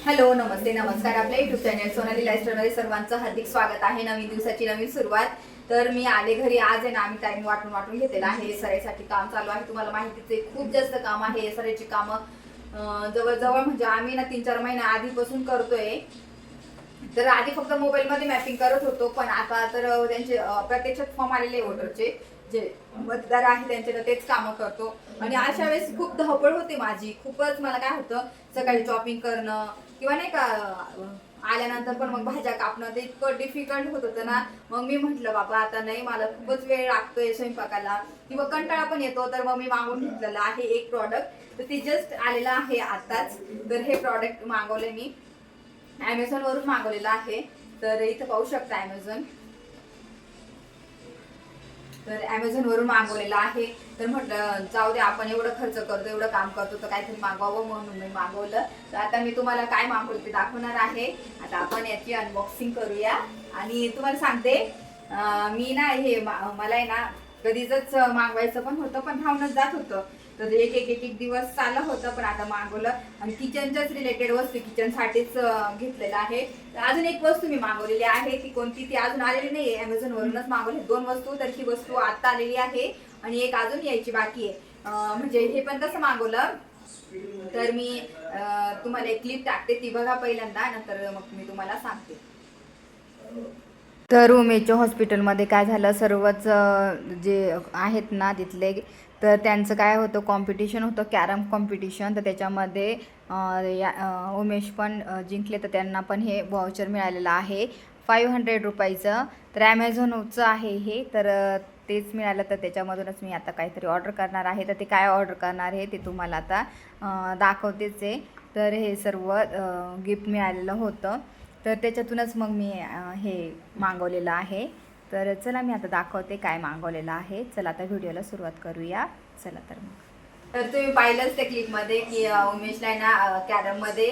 Hello नमस्ते नमस्कार. आपल्या YouTube channel Sonali लाईफस्टाईलमध्ये सर्वांचं हार्दिक स्वागत आहे. नवीन दिवसाची नवीन सुरुवात. तर मी आले घरी. आज आहे ना आम्ही टाइम वाटून घेतलेला आहे. सराईसाठी काम चालू आहे. तुम्हाला माहितीच आहे खूप जास्त काम आहे. सराईची कामं जवळजवळ म्हणजे आम्ही ना 3-4 महिन्या आधीपासून करतोय. तर आधी फक्त मोबाईलमध्ये मॅपिंग करत होतो, पण आता तर त्यांचे प्रत्यक्षात फॉर्म आलेले वोटरचे जे मतदार आहे त्यांचे तर तेच कामं करतो. आणि अशा वेळेस खूप धावपळ होते माझी. खूपच मला काय होतं, सकाळी शॉपिंग करणं किंवा नाही का आल्यानंतर पण मग भाज्या कापणं ते इतकं डिफिकल्ट होत होतं ना. मग मी म्हटलं बाबा आता नाही, मला खूपच वेळ लागतोय स्वयंपाकाला किंवा कंटाळा पण येतो. तर मग मी मागवून घेतलेलं आहे एक प्रॉडक्ट. तर ते जस्ट आलेलं आहे आताच. तर हे प्रॉडक्ट मागवले मी ॲमेझॉन वरून मागवलेलं आहे. तर इथं पाहू शकता ॲमेझॉन. तर ॲमेझॉन वरून मागवलेलं आहे. तर म्हटलं जाऊ दे, आपण एवढं खर्च करतो, एवढं काम करतो, तर काहीतरी मागवावं म्हणून मी मागवलं. तर आता मी तुम्हाला काय मागवलं ते दाखवणार आहे. आता आपण याची अनबॉक्सिंग करूया. आणि तुम्हाला सांगते, मी ना हे मला आहे ना कधीच मागवायचं पण होतं, पण राहूनच जात होतं. तर एक दिवस चाललं होतं, पण आता मागवलं. आणि किचनच्याच रिलेटेड वस्तू किचनसाठीच घेतलेलं आहे. तर अजून एक वस्तू मी मागवलेली आहे. ती कोणती ती अजून आलेली नाही आहे. ॲमेझॉन वरूनच मागवली 2 वस्तू. तर ही वस्तू आता आलेली आहे आणि एक अजून यायची बाकी आहे. म्हणजे हे पण कसं मागवलं, तर मी तुम्हाला एक क्लिप टाकते, ती बघा पहिल्यांदा, नंतर मग मी तुम्हाला सांगते. तर उमेदच्या हॉस्पिटलमध्ये काय झालं, सर्वच जे आहेत ना तिथले, तर त्यांचं काय होतं, कॉम्पिटिशन होतं, कॅरम कॉम्पिटिशन. तर त्याच्यामध्ये उमेश पण जिंकले. तर त्यांना पण हे वाउचर मिळालेलं आहे 500 रुपयाचं. तर ॲमेझॉनचं आहे हे. तर तेच मिळालं. तर त्याच्यामधूनच मी आता काहीतरी ऑर्डर करणार आहे. तर ते काय ऑर्डर करणार आहे ते तुम्हाला आता दाखवतेच आहे. तर हे सर्व गिफ्ट मिळालेलं होतं. तर त्याच्यातूनच मग मी हे मागवलेलं आहे. तर चला मी आता दाखवते काय मागवलेलं आहे. चला आता व्हिडिओला सुरुवात करूया. चला तर मग. तर तुम्ही पाहिलंच त्या क्लिपमध्ये की उमेशला ना कॅरममध्ये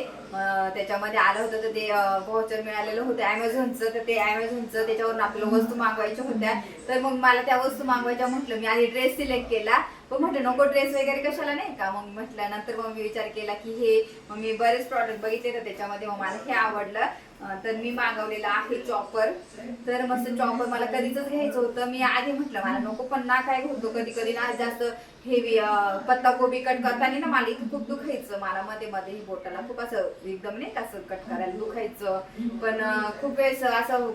त्याच्यामध्ये आलं होतं. तर ते व्हाउचर मिळालेलं होतं ॲमेझॉनचं. तर ते ॲमेझॉनचं त्याच्यावरून आपल्याला वस्तू मागवायच्या होत्या. तर मग मला त्या वस्तू मागवायच्या म्हटलं, मी आधी ड्रेस सिलेक्ट केला. पण म्हटलं नको, ड्रेस वगैरे कशाला नाही का. मग म्हटलं नंतर मग मी विचार केला की हे मग मी बरेच प्रॉडक्ट बघितले. तर त्याच्यामध्ये मग मला हे आवडलं. तर मी मागवलेलं आहे चॉपर. तर मस्त चॉपर मला कधीच घ्यायचं होतं. मी आधी म्हटलं मला नको, पण ना काय होतो कधी कधी ना जास्त हेवी पत्ता कोबी कट करताना ना मला इथं खूप दुखायचं. मला मध्ये मध्ये बोटाला खूप असं एकदम नाही असं कट करायला दुखायचं. पण खूप वेळेस असं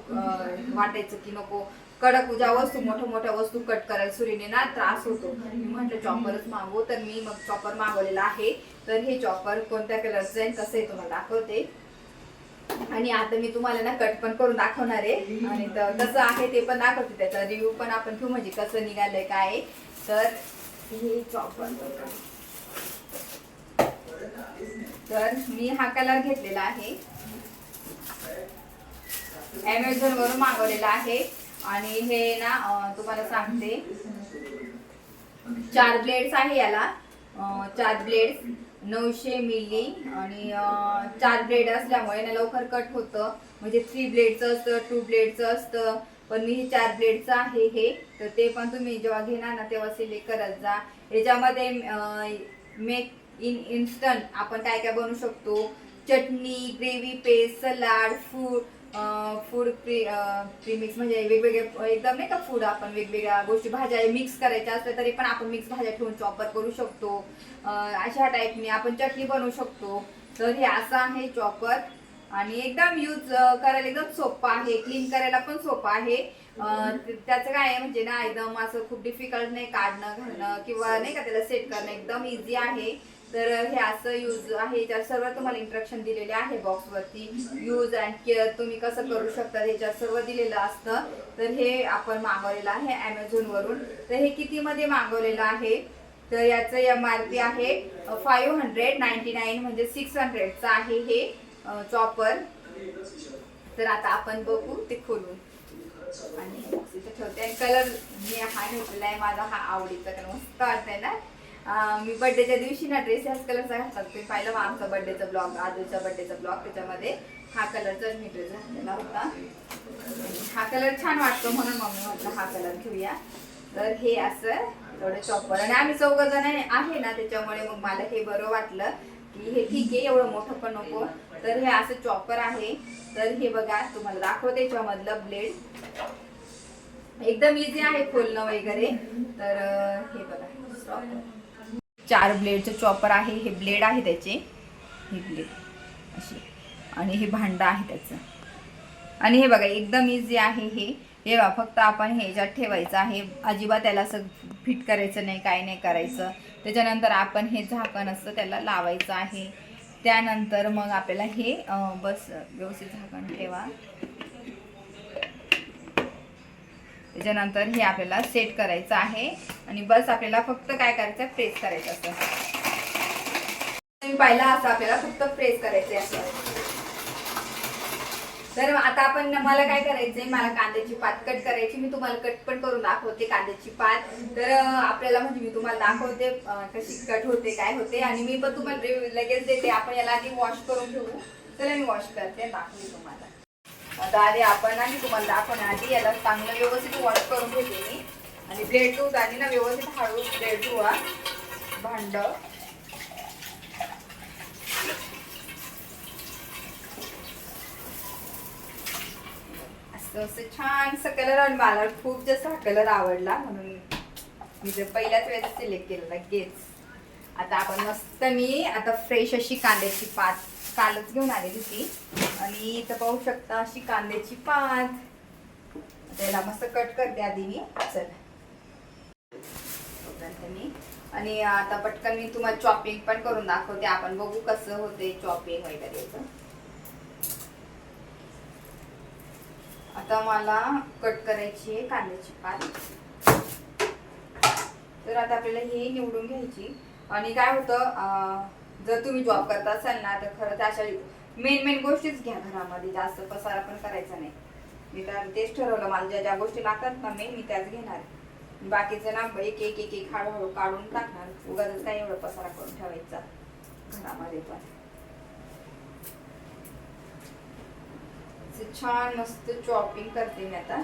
वाटायचं की नको, कडक ज्या वस्तू मोठ्या वस्तू कट करायला सुरीने ना त्रास होतो. मी म्हटलं चॉपरच मागवू. तर मी मग चॉपर मागवलेला आहे. तर हे चॉपर कोणत्या कलरचं आहे कसं आहे तुम्हाला दाखवते. आणि आता मी तुम्हाला ना कट पण करून दाखवणार आहे. आणि कसं आहे ते पण दाखवते. त्याचा रिव्ह्यू पण आपण घेऊ, म्हणजे कसं निघालंय काय. तर हे चॉपर, तर मी हा कलर घेतलेला आहे, ॲमेझॉन वरून मागवलेला आहे. आणि हे ना तुम्हाला सांगते 4 ब्लेड्स आहे याला. 4 ब्लेड्स 900 मिली. आणि 4 ब्लेड असल्यामुळे ना लवकर कट होतं. म्हणजे 3 ब्लेडचं असतं, 2 ब्लेडचं असतं, पण मी 4 ब्लेडचं आहे हे. तर ते पण तुम्ही जेव्हा घेणार ना तेव्हा सिलेक्ट करत जा. याच्यामध्ये मेक इन इन्स्टंट आपण काय काय बनवू शकतो, चटणी, gravy paste, salad, food premix, म्हणजे वेगवेगळे एकदम नाही का फूड, आपण वेगवेगळ्या गोष्टी भाज्या मिक्स करायच्या असल्या तरी पण आपण मिक्स भाज्या ठेवून चॉपर करू शकतो. अशा टाईपने आपण चटणी बनवू शकतो. तर हे असं आहे चॉपर. आणि एकदम यूज करायला एकदम सोपं आहे, क्लीन करायला पण सोपं आहे. त्याचं काय आहे म्हणजे ना एकदम असं खूप डिफिकल्ट नाही, काढणं घालणं किंवा नाही का त्याला सेट करणं एकदम इझी आहे. तर हे असं यूज आहे. त्यात सर्व तुम्हाला इंस्ट्रक्शन दिलेले आहे बॉक्सवरती. यूज अँड केअर तुम्ही कसं करू शकता ह्याच्यात सर्व दिलेलं असतं. तर हे आपण मागवलेलं आहे ॲमेझॉन वरून. तर हे कितीमध्ये मागवलेलं आहे, तर याचं MRP आहे 599, म्हणजे 600चं आहे हे चॉपर. तर आता आपण बघू ते खोलून. आणि इथे ठेवते. आणि कलर मी हा घेतलेला आहे माझा, हा आवडीचा, कारण मस्त वाटतंय ना. मी बर्थडेच्या दिवशी ना ड्रेस ह्याच कलरचा घातला. तुम्ही पाहिलं मग आमचा बर्थडेचा ब्लॉग, आजूचा बर्थडेचा ब्लॉग, त्याच्यामध्ये हा कलरचाच मी ड्रेस घातलेला होता. हा कलर छान वाटतो म्हणून मग मी म्हटलं हा कलर घेऊया. तर हे असं थोडं चॉपर. आणि आम्ही 4 जण आहे ना, त्याच्यामुळे मग मला हे बरं वाटलं हे ठीक आहे, एवढं मोठं पण नको. तर हे असं चॉपर आहे. तर हे बघा तुम्हाला दाखवते याच्यामधलं ब्लेड. एकदम इझी आहे खोलणं वगैरे. तर हे बघा 4 ब्लेडचं चॉपर आहे. हे ब्लेड आहे त्याचे, हे ब्लेड असे, आणि हे भांडं आहे त्याचं. आणि हे बघा एकदम इझी आहे हे. हे बघा फक्त आपण हे ह्याच्यात ठेवायचं आहे, अजिबात त्याला असं फिट करायचं नाही, काय नाही करायचं. त्याच्यानंतर आपण हे झाकण असतं त्याला लावायचं आहे. त्यानंतर मग आपल्याला हे बस व्यवस्थित झाकण ठेवा. त्याच्यानंतर हे आपल्याला सेट करायचं आहे आणि बस आपल्याला फक्त काय करायचं, प्रेस करायचं असतं. तुम्ही पाहिला असं आपल्याला फक्त प्रेस करायचं असं. तर आता आपण मला काय करायचंय, मला कांद्याची पात कट करायची. मी तुम्हाला कट पण करून दाखवते कांद्याची पात. तर आपल्याला म्हणजे मी तुम्हाला दाखवते कशी कट होते, काय होते, आणि मी पण तुम्हाला लगेच देते. आपण याला आधी वॉश करून ठेवू. चला मी वॉश करते, दाखवते तुम्हाला. आता आधी आपण आणि तुम्हाला दाखवण्याआधी याला चांगलं व्यवस्थित वॉश करून घेते मी. आणि ब्लेड टूथ आणि ना व्यवस्थित हळू ब्लेड धुवा भांड. असं छानसा कलर, आणि मला खूप जास्त हा कलर आवडला म्हणून मी ते पहिल्याच वेळेस सिलेक्ट केलं लगेच. आता आपण मस्त मी आता फ्रेश अशी कांद्याची पात कालच घेऊन आलेली ती, आणि इथं पाहू शकता अशी कांद्याची पात. त्याला मस्त कट करते आधी मी. चल मी, आणि आता पटकन मी तुम्हाला चॉपिंग पण करून दाखवते. आपण बघू कसं होते चॉपिंग वगैरे. आता मला कट करायची आहे कांद्याची पात. तर आता आपल्याला हे निवडून घ्यायची. आणि काय होतं, जर तुम्ही जॉब करता असाल ना, तर खरंच अशा मेन गोष्टीच घ्या घरामध्ये, जास्त पसारा पण करायचा नाही. मी तर तेच ठरवलं, मला ज्या ज्या गोष्टी लागतात ना मेन, मी त्याच घेणार. बाकीचं ना एक एक एक एक हळूहळू काढून टाकणार. उगाच काय एवढं पसारा करून ठेवायचा घरामध्ये. पण छान मस्त चॉपिंग करते मी आता.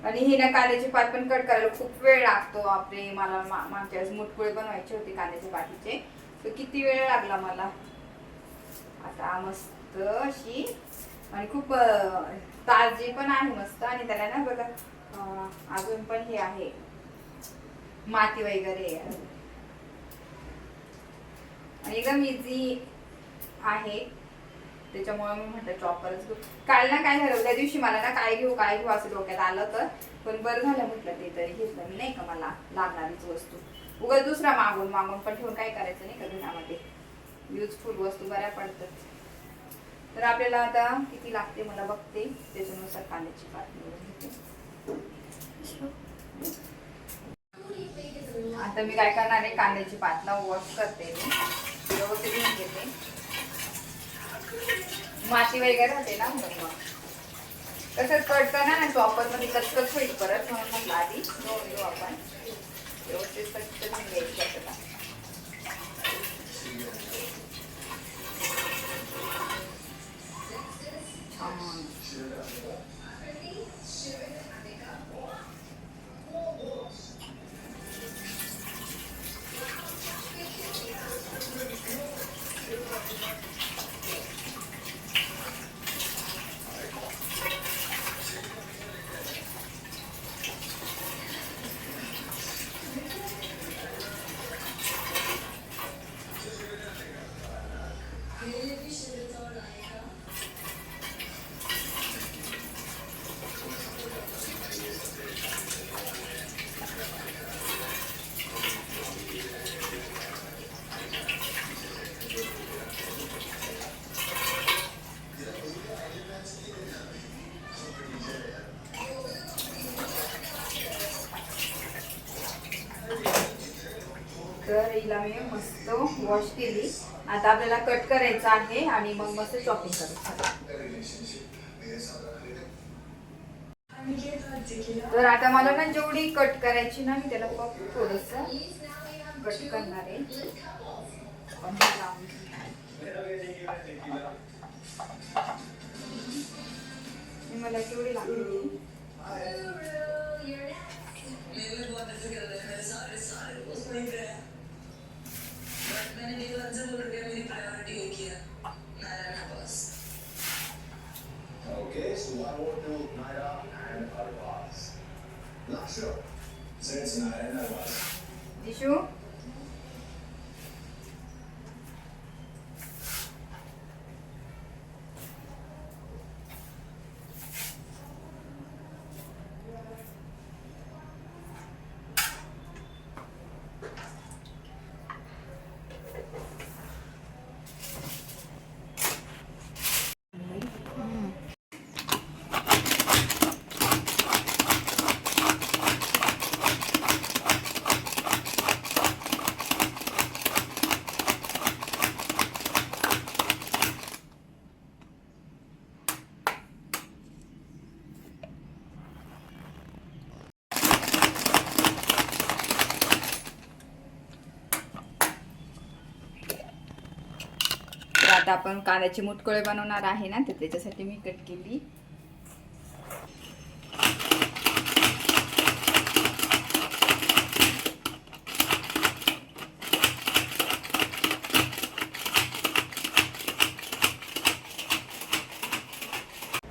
आणि ही ना कांद्याची पात पण कट करायला खूप वेळ लागतो. आपले मला मागच्या वेळेस मुटकुळे बनवायचे होते कांद्याच्या पातीचे, तर किती वेळ लागला मला. आता मस्त अशी, आणि खूप ताजी पण आहे मस्त. आणि त्याला ना बघा अजून पण हे आहे माती वगैरे, आणि एकदम इझी आहे. त्याच्यामुळे मी म्हटलं चॉपरच घेऊ. काल ना काय झालं, त्या दिवशी मला ना काय घेऊ असं डोक्यात आलं तर, पण बरं झालं म्हटलं ते तरी घेतलं मी, नाही का. मला लागणारीच वस्तू उगाच दुसरा मागून पण ठेवून काय करायचं, नाही का. घरामध्ये युजफुल वस्तू बऱ्या पडतात. तर आपल्याला आता किती लागते मला बघते, त्याच्यानुसार कांद्याची पात निवडून घेते. आता मी काय करणार आहे, कांद्याची पातला वॉश करते मी, व्यवस्थित घेऊन घेते. माती वगैरे राहते ना, म्हणून मग कसं कट करणार ना चॉपर मध्ये कचकच होईल परत, म्हणून म्हटलं आधी धुवून घेऊ आपण. व्यवस्थित कट करून घ्यायची आपल्याला. तर हिला मी मस्त वॉश केली. आता आपल्याला कट करायचं आहे आणि मग मस्त चॉपिंग करायचं. तर आता मला ना जेवढी कट करायची ना, मी त्याला थोडस कट करणार आहे. मला केवढी लागली जिशू आता आपण कांद्याची मुटकुळे बनवणार आहे ना, तर त्याच्यासाठी मी कट केली.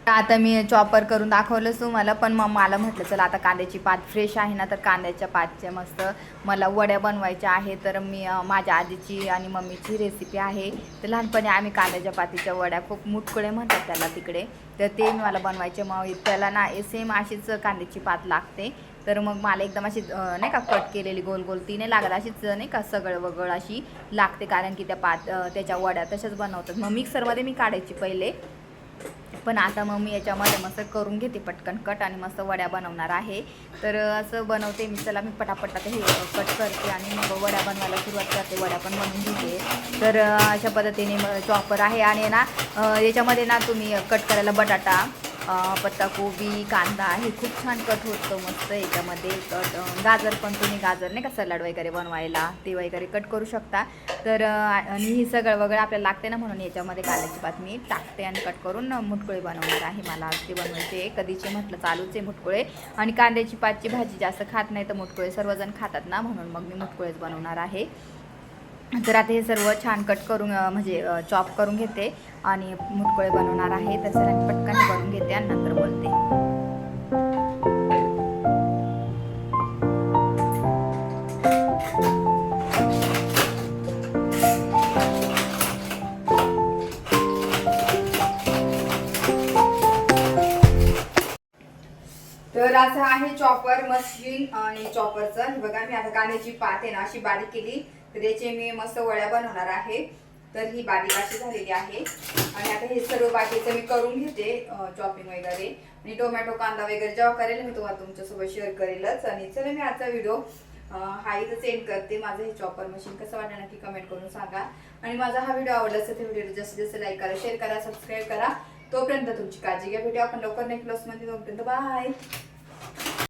आता मी चॉपर करून दाखवलंच तुम्हाला, पण मग मला म्हटलं चला आता कांद्याची पात फ्रेश आहे ना, तर कांद्याच्या पातच्या मस्त मला वड्या बनवायच्या आहे. तर मी माझ्या आजीची आणि मम्मीची रेसिपी आहे. तर लहानपणी आम्ही कांद्याच्या पातीच्या वड्या खूप मुटकुळे म्हणतात त्याला तिकडे, तर ते मला बनवायचे. मग त्याला ना सेम अशीच कांद्याची पात लागते. तर मग मला एकदम अशी नाही का कट केलेली गोल गोल ती नाही लागत, अशीच नाही का सगळं वगळ अशी लागते, कारण की त्याच्या वड्या तशाच बनवतात. मग मिक्सरमध्ये मी काढायची पहिले, पण आता मग मी याच्यामध्ये मस्त करून घेते पटकन कट आणि मस्त वड्या बनवणार आहे. तर असं बनवते मी. चला मी पटापट आता हे कट करते आणि मग वड्या बनवायला सुरुवात करते. वड्या पण बनवून घेते. तर अशा पद्धतीने चॉपर आहे आणि ना याच्यामध्ये ना तुम्ही कट करायला बटाटा, पत्ताकोबी, कांदा हे खूप छान कट होतं मस्त याच्यामध्ये. गाजर पण तुम्ही गाजर नाही का सलाड वगैरे बनवायला ते वगैरे कट करू शकता. तर आणि हे सगळं वगैरे आपल्याला लागते ना, म्हणून याच्यामध्ये कांद्याची पात मी टाकते आणि कट करून मुटकुळे बनवणार आहे. मला आज ते बनवायचे, कधीचे म्हटलं चालूच आहे मुटकुळे. आणि कांद्याची पातची भाजी जास्त खात नाही, तर मुटकुळे सर्वजण खातात ना, म्हणून मग मी मुटकुळेच बनवणार आहे. तर आता हे सर्व छान कट करून म्हणजे चॉप करून घेते आणि मुटकुळे बनवणार आहे. तर सर पटकन बनवून घेते आणि नंतर बोलते. तर असं आहे चॉपर मशीन आणि चॉपरचं. हे बघा मी आता कांद्याची पात आहे ना अशी बारीक केली, तर याचे मी मस्त वड्या बनवणार आहे. तर ही बारीक अशी झालेली आहे आणि आता हे सर्व बाकीचं मी करून घेते चॉपिंग वगैरे. आणि टोमॅटो कांदा वगैरे जेव्हा करेल मी तुम्हाला तुमच्यासोबत शेअर करेलच. आणि चला मी आजचा व्हिडिओ हा इथं सेंड करते. माझं हे चॉपर मशीन कसं वाटलं नक्की कमेंट करून सांगा. आणि माझा हा व्हिडिओ आवडला असेल तर व्हिडिओ जास्तीत जास्त लाईक करा, शेअर करा, सबस्क्राईब करा. तोपर्यंत तुमची काळजी घ्या. भेटूया आपण लवकर नेक्स्ट व्लॉग्समध्ये. तोपर्यंत बाय.